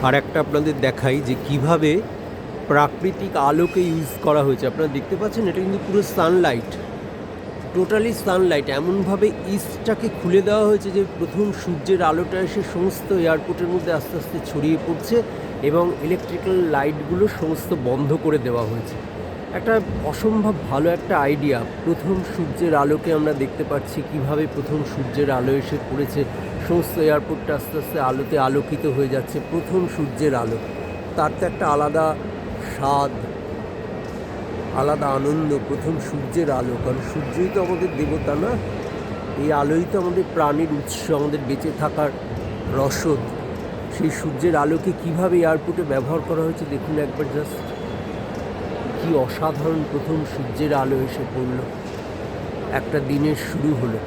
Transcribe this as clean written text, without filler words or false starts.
আর একটা আপনাদের দেখাই যে কিভাবে প্রাকৃতিক আলোকে ইউজ করা হয়েছে। আপনারা দেখতে পাচ্ছেন এটা কিন্তু পুরো সানলাইট, টোটালি সানলাইট। এমনভাবে ইস্টটাকে খুলে দেওয়া হয়েছে যে প্রথম সূর্যের আলোটা এসে সমস্ত এয়ারপোর্টের মধ্যে আস্তে আস্তে ছড়িয়ে পড়ছে এবং ইলেকট্রিক্যাল লাইটগুলো সমস্ত বন্ধ করে দেওয়া হয়েছে। একটা অসম্ভব ভালো একটা আইডিয়া। প্রথম সূর্যের আলোকে আমরা দেখতে পাচ্ছি কিভাবে প্রথম সূর্যের আলো এসে পড়েছে, সমস্ত এয়ারপোর্টটা আস্তে আস্তে আলোতে আলোকিত হয়ে যাচ্ছে। প্রথম সূর্যের আলো, তার তো একটা আলাদা স্বাদ, আলাদা আনন্দ। প্রথম সূর্যের আলো, কারণ সূর্যই তো আমাদের দেবতা না, এই আলোই তো আমাদের প্রাণীর উৎস, আমাদের বেঁচে থাকার রসদ। সেই সূর্যের আলোকে কিভাবে এয়ারপোর্টে ব্যবহার করা হয়েছে দেখুন একবার, জাস্ট কি অসাধারণ। প্রথম সূর্যের আলো এসে পড়ল, একটা দিনের শুরু হলো।